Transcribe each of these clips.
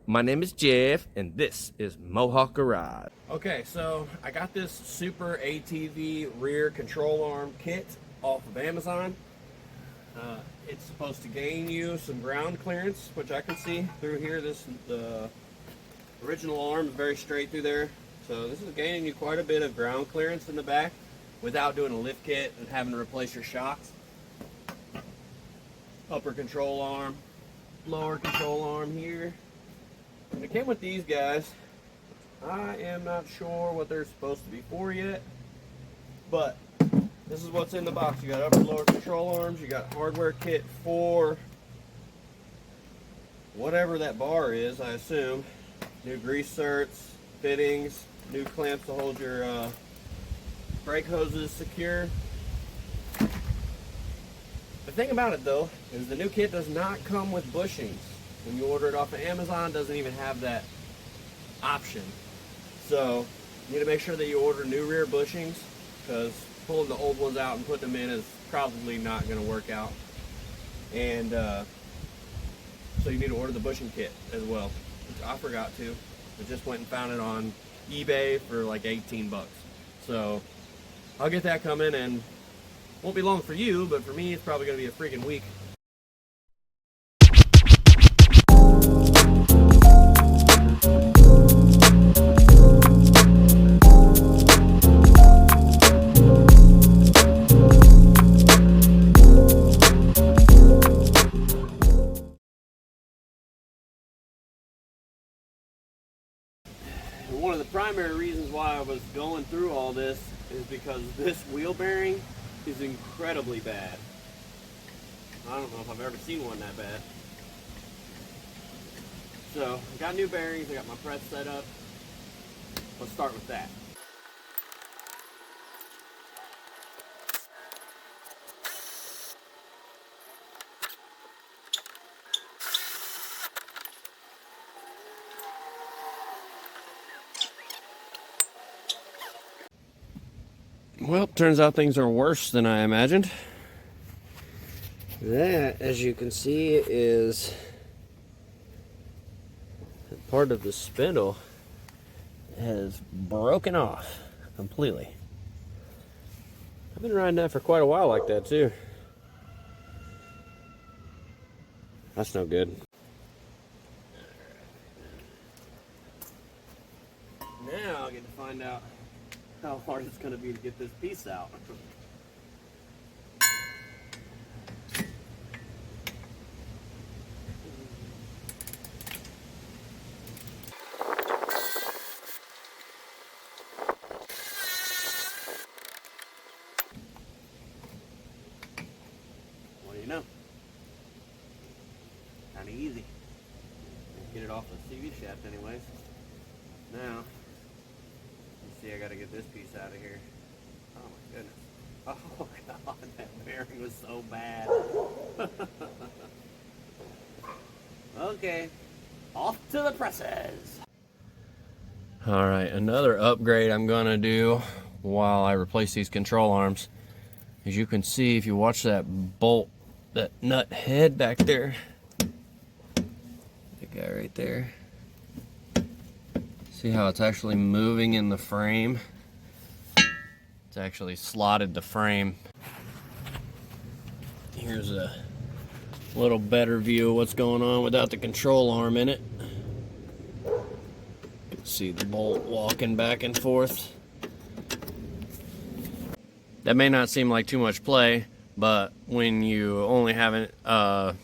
My name is Jeff, and this is Mohawk-Garage. Okay, so I got this Superatv rear control arm kit off of Amazon. It's supposed to gain you some ground clearance, which I can see through here. The original arm is very straight through there. So this is gaining you quite a bit of ground clearance in the back without doing a lift kit and having to replace your shocks. Upper control arm, lower control arm here. And it came with these guys. I am not sure what they're supposed to be for yet, but this is what's in the box. You got upper lower control arms, you got hardware kit for whatever that bar is, I assume. New grease certs, fittings, new clamps to hold your brake hoses secure. The thing about it though is the new kit does not come with bushings. When you order it off of Amazon, it doesn't even have that option. So you need to make sure that you order new rear bushings, because pulling the old ones out and putting them in is probably not going to work out. And so you need to order the bushing kit as well, which I forgot to. I just went and found it on eBay for like 18 bucks. So I'll get that coming, and won't be long for you, but for me it's probably going to be a freaking week. One of the primary reasons why I was going through all this is because this wheel bearing is incredibly bad. I don't know if I've ever seen one that bad. So I got new bearings, I got my press set up. Let's start with that. Well, turns out things are worse than I imagined. That, as you can see, is part of the spindle has broken off completely. I've been riding that for quite a while like that too. That's no good. Now I get to find out how hard it's going to be to get this piece out. What do you know? Kind of easy. Get it off the CV shaft anyways. Now, see, I gotta get this piece out of here. Oh my goodness. Oh god, that bearing was so bad. Okay, off to the presses. Alright, another upgrade I'm gonna do while I replace these control arms. As you can see, if you watch that bolt, that nut head back there, the guy right there. See how it's actually moving in the frame? It's actually slotted the frame. Here's a little better view of what's going on without the control arm in it. You can see the bolt walking back and forth. That may not seem like too much play, but when you only have a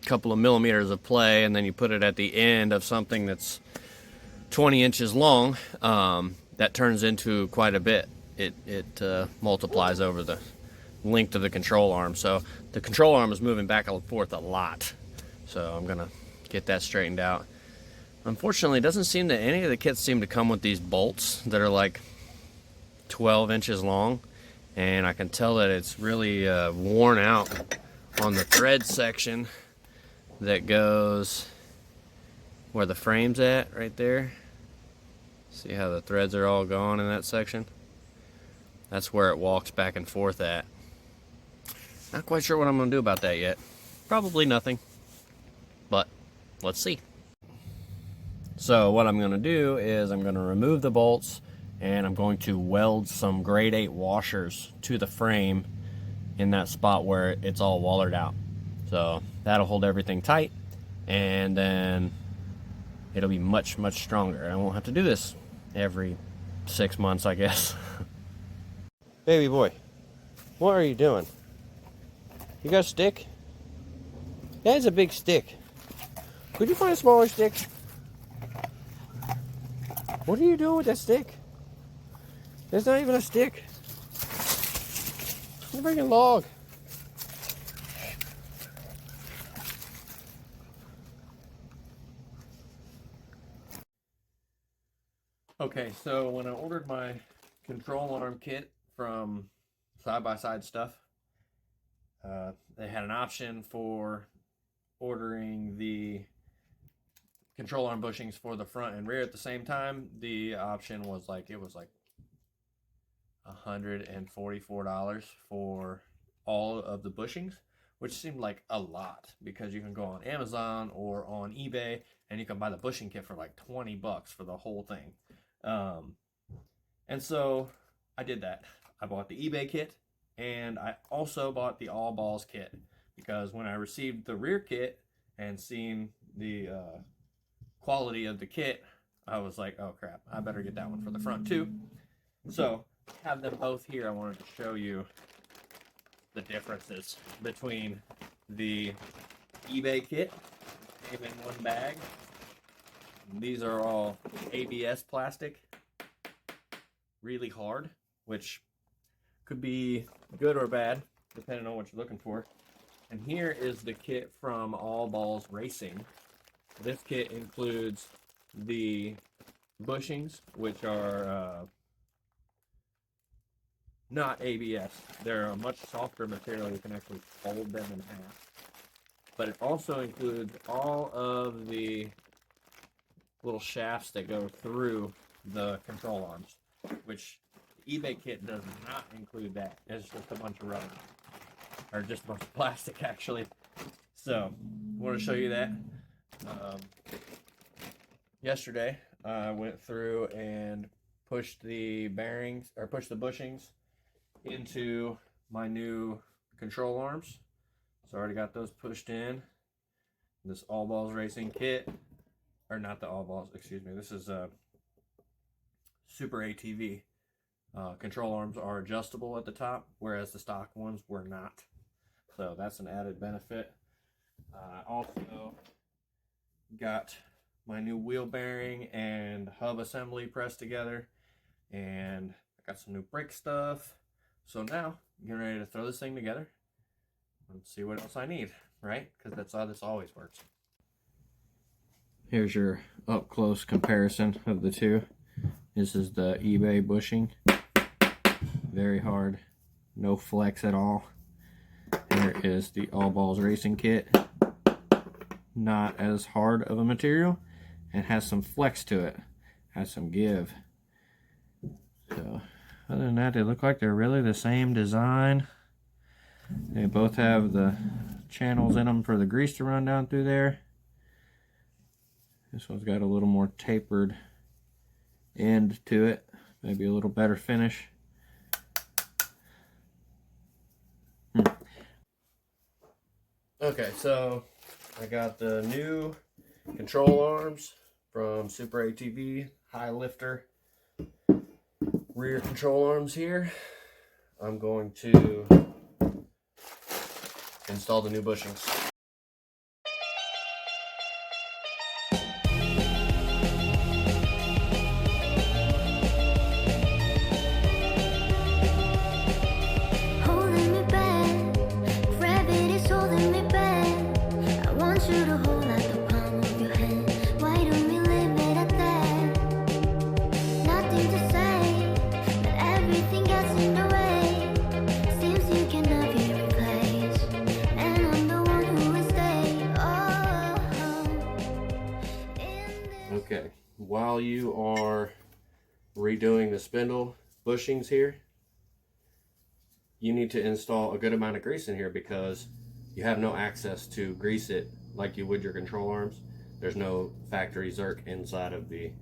couple of millimeters of play and then you put it at the end of something that's 20 inches long, that turns into quite a bit. It multiplies over the length of the control arm. So the control arm is moving back and forth a lot. So I'm gonna get that straightened out. Unfortunately, it doesn't seem that any of the kits seem to come with these bolts that are like 12 inches long. And I can tell that it's really worn out on the thread section that goes where the frame's at, right there. See how the threads are all gone in that section? That's where it walks back and forth at. Not quite sure what I'm going to do about that yet. Probably nothing, but let's see. So what I'm going to do is I'm going to remove the bolts, and I'm going to weld some grade 8 washers to the frame in that spot where it's all wallered out. So that'll hold everything tight, and then it'll be much stronger. I won't have to do this every 6 months, I guess. Baby boy, what are you doing? You got a stick? That is a big stick. Could you find a smaller stick? What are you doing with that stick? That's not even a stick. It's a freaking log. Okay, so when I ordered my control arm kit from Side by Side Stuff, they had an option for ordering the control arm bushings for the front and rear at the same time. The option was like, it was like $144 for all of the bushings, which seemed like a lot because you can go on Amazon or on eBay and you can buy the bushing kit for like 20 bucks for the whole thing. And so I did that. I bought the eBay kit, and I also bought the all balls kit, because when I received the rear kit and seen the quality of the kit, I was like, oh crap, I better get that one for the front too. So I have them both here. I wanted to show you the differences between the eBay kit, came in one bag. These are all ABS plastic, really hard, which could be good or bad depending on what you're looking for. And here is the kit from All Balls Racing. This kit includes the bushings, which are not ABS. They're a much softer material. You can actually fold them in half. But it also includes all of the little shafts that go through the control arms, which the eBay kit does not include that. It's just a bunch of rubber, or just a bunch of plastic actually. So I want to show you that. Yesterday I went through and pushed the bearings, or pushed the bushings into my new control arms. So I already got those pushed in. This All Balls Racing kit, or not the All Balls, excuse me, this is a Superatv. Control arms are adjustable at the top, whereas the stock ones were not. So that's an added benefit. I also got my new wheel bearing and hub assembly pressed together, and I got some new brake stuff. So now I'm getting ready to throw this thing together and see what else I need, right? Because that's how this always works. Here's your up close comparison of the two. This is the eBay bushing. Very hard, no flex at all. Here is the All Balls Racing kit. Not as hard of a material and has some flex to it, has some give. So other than that, they look like they're really the same design. They both have the channels in them for the grease to run down through there. This one's got a little more tapered end to it, maybe a little better finish. Okay, so I got the new control arms from Superatv, high lifter rear control arms here. I'm going to install the new bushings. Okay, while you are redoing the spindle bushings here, you need to install a good amount of grease in here because you have no access to grease it like you would your control arms. there's no factory Zerk inside of the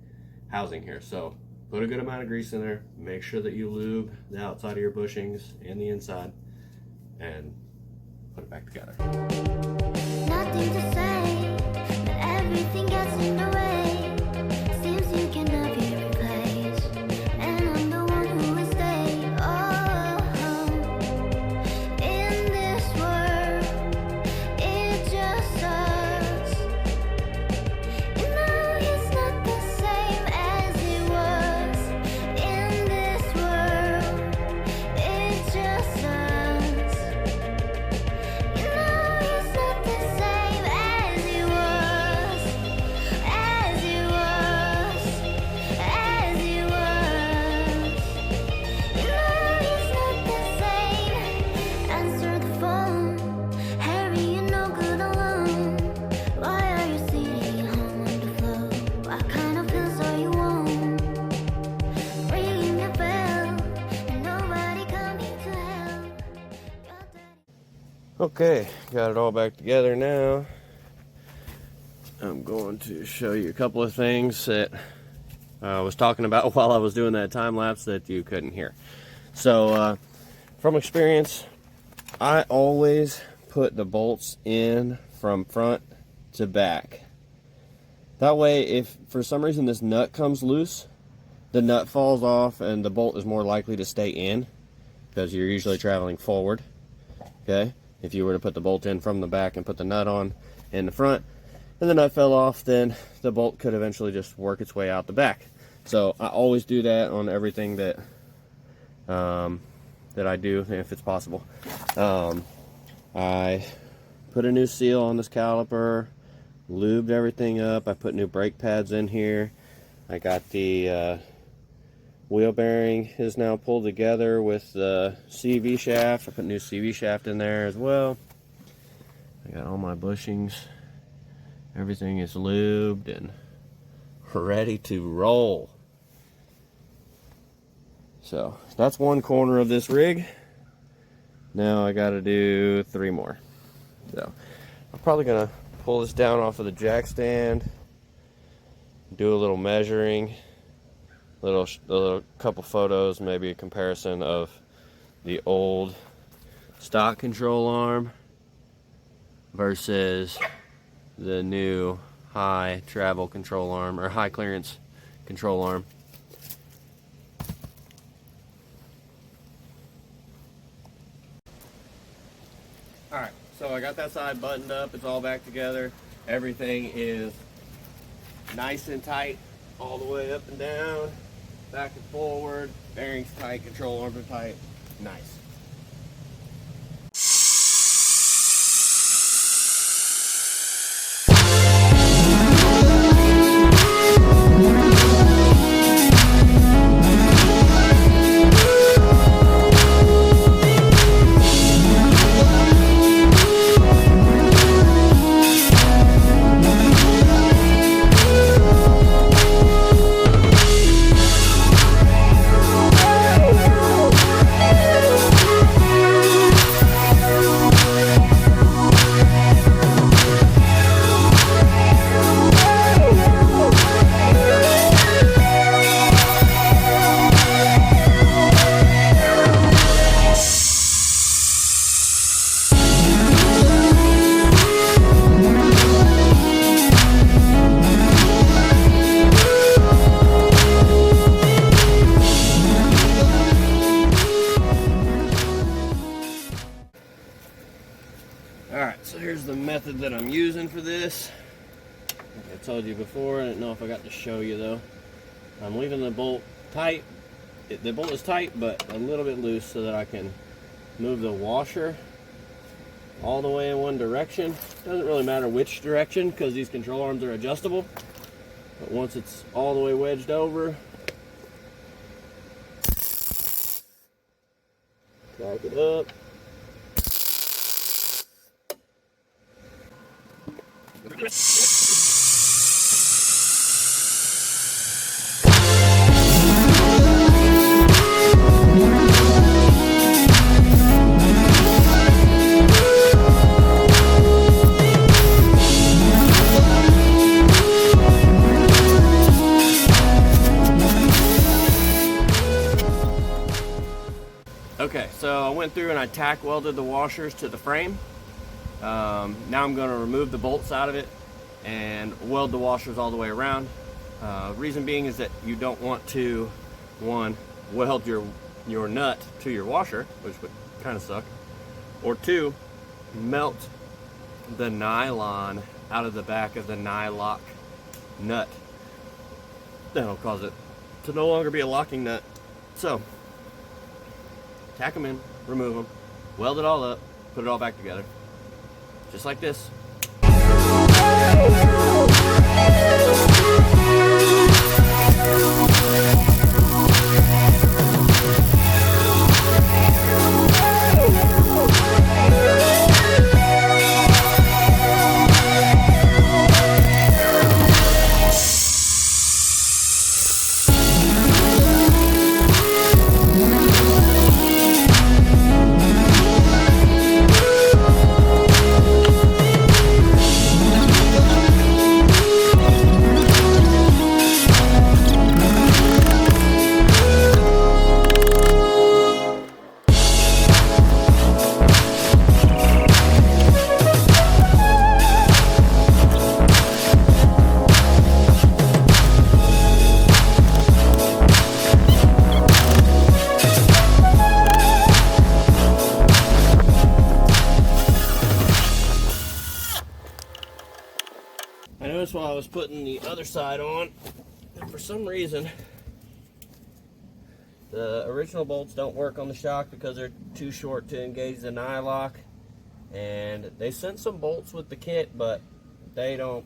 housing here. So put a good amount of grease in there, make sure that you lube the outside of your bushings and the inside, and put it back together. Nothing to say, but everything gets in the way. Seems you cannot be replaced, and I'm the one who will stay. Oh, in this world, it just sucks. You know it's not the same as it was. In this world, it just sucks. You know it's not the same as it was, as it was, as it was. You know it's not the same. Answer the phone, Harry, you're no good alone. Why are you sitting home on the floor? What kind of pills are you on? Ringing the bell, and nobody coming to help. Your daddy. Okay, got it all back together now. I'm going to show you a couple of things that I was talking about while I was doing that time lapse that you couldn't hear. So, from experience, I always put the bolts in from front to back. That way, if for some reason this nut comes loose, the nut falls off and the bolt is more likely to stay in because you're usually traveling forward. Okay? If you were to put the bolt in from the back and put the nut on in the front and the nut fell off, then the bolt could eventually just work its way out the back. So I always do that on everything that that I do if it's possible. I put a new seal on this caliper, lubed everything up. I put new brake pads in here. I got the wheel bearing is now pulled together with the CV shaft. I put new CV shaft in there as well. I got all my bushings. Everything is lubed and ready to roll. So that's one corner of this rig. Now I got to do 3 more. So I'm probably gonna pull this down off of the jack stand, do a little measuring, a little couple photos, maybe a comparison of the old stock control arm versus the new high travel control arm, or high clearance control arm. Alright, so I got that side buttoned up, it's all back together. Everything is nice and tight all the way up and down, back and forward, bearings tight, control arms are tight, nice. Alright, so here's the method that I'm using for this. Like I told you before, I didn't know if I got to show you though. I'm leaving the bolt tight. The bolt is tight, but a little bit loose so that I can move the washer all the way in one direction. Doesn't really matter which direction because these control arms are adjustable. But once it's all the way wedged over, back it up. Okay, so I went through and I tack welded the washers to the frame. Now I'm going to remove the bolts out of it and weld the washers all the way around. Reason being is that you don't want to, one, weld your nut to your washer, which would kind of suck, or two, melt the nylon out of the back of the nylock nut. That'll cause it to no longer be a locking nut. So, tack them in, remove them, weld it all up, put it all back together. Just like this. I noticed while I was putting the other side on, that for some reason, the original bolts don't work on the shock because they're too short to engage the nylock. And they sent some bolts with the kit, but they don't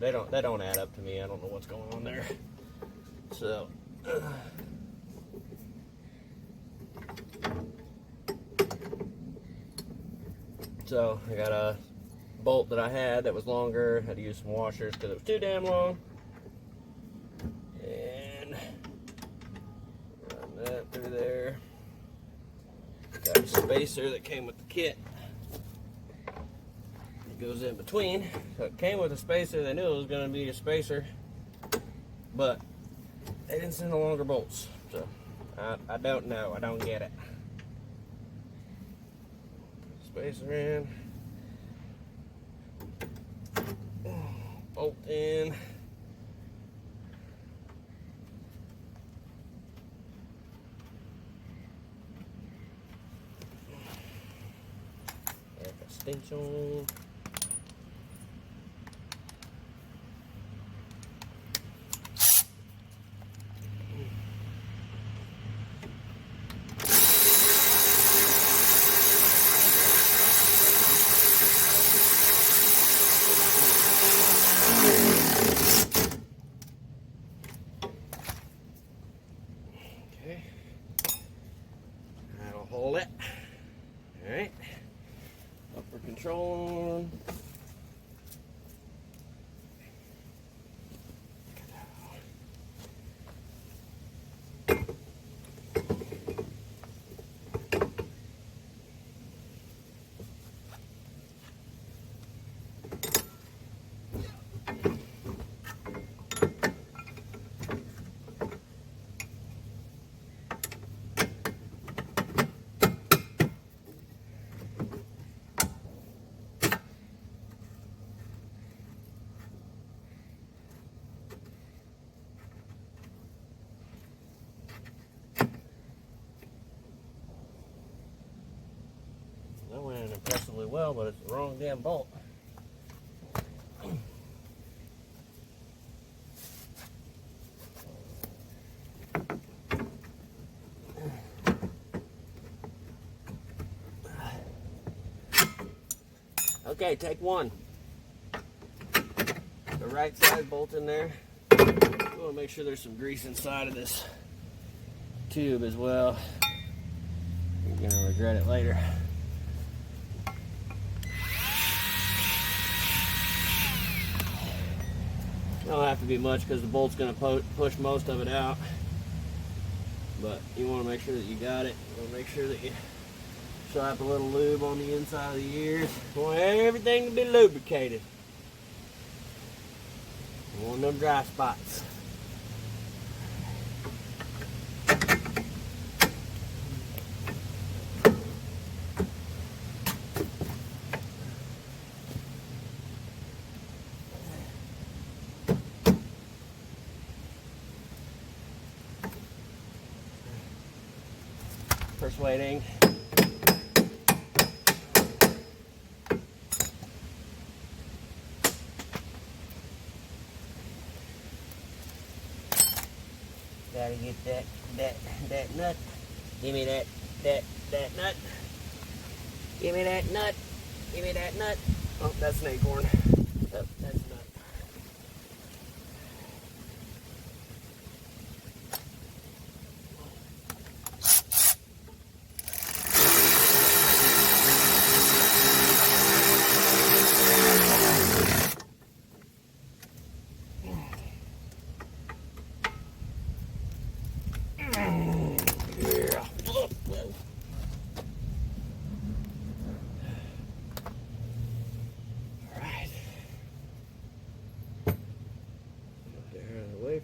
add up to me. I don't know what's going on there. So I got a bolt that I had that was longer. Had to use some washers because it was too damn long. And run that through there. Got a spacer that came with the kit. It goes in between. So it came with a spacer. They knew it was going to be a spacer, but they didn't send the longer bolts. So I don't know. I don't get it. Spacer in. Bolt in. Extension. Okay, that'll hold it. All right, upper control on. That went in impressively well, but it's the wrong damn bolt. Okay, take one. The right side bolt in there. We want to make sure there's some grease inside of this tube as well. You're going to regret it later. Don't have to be much because the bolt's going to push most of it out. But you want to make sure that you got it. You want to make sure that you slap a little lube on the inside of the ears. You want everything to be lubricated. You want them dry spots. persuading. Gotta get that nut. Give me that nut. Give me that nut. Give me that nut. Oh, that's an acorn. Oh, that's nut.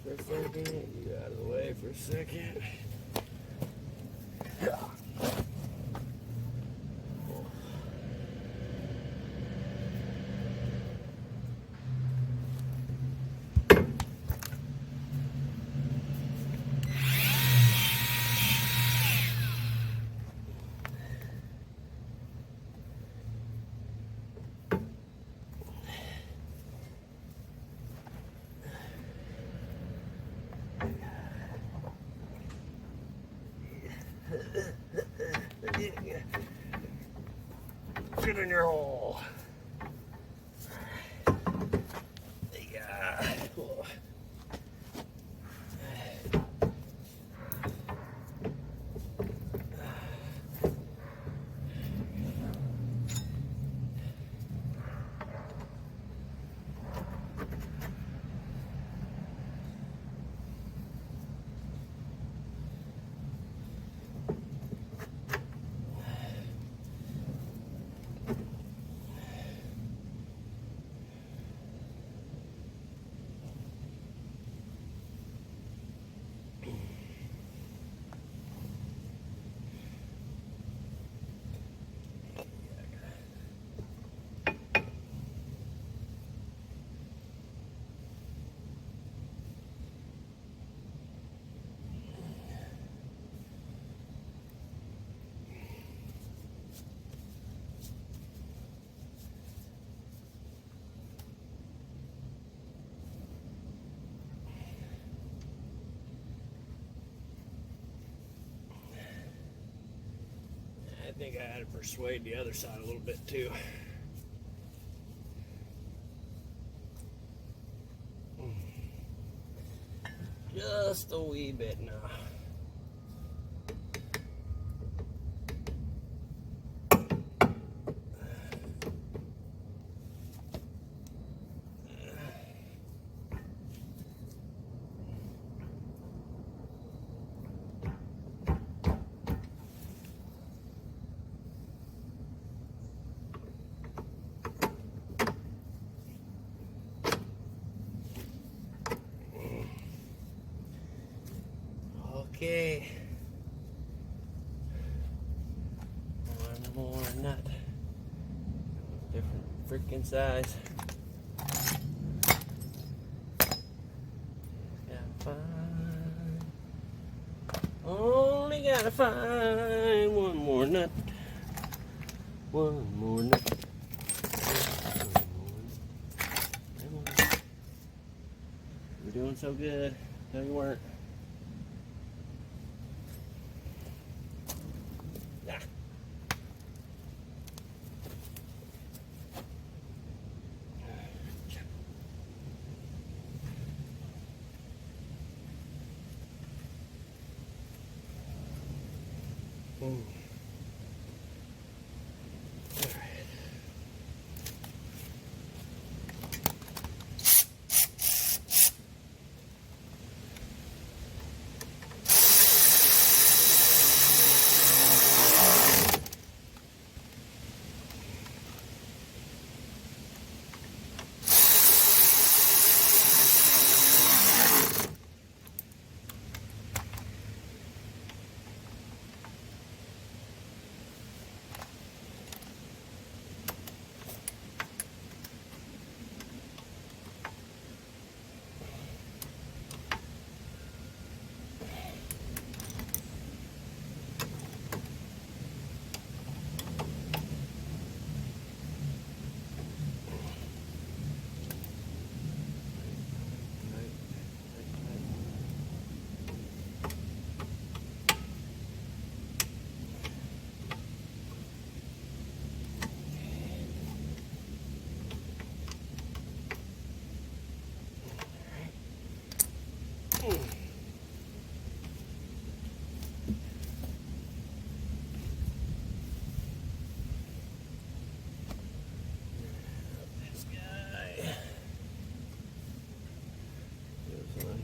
For a second, you out of the way for a second. Get in your hole. Yeah. I think I had to persuade the other side a little bit too. Just a wee bit now. Okay. One more nut. Different freaking size. Gotta find. Only gotta find one more nut. One more nut. You're doing so good. No, you weren't. Ooh. All right.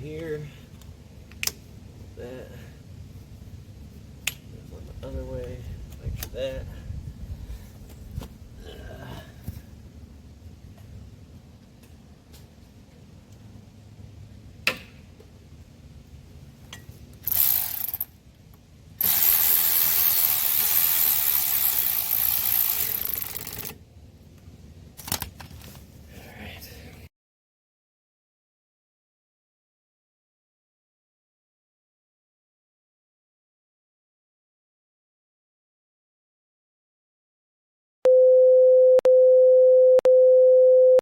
here. That. On the other way, like that.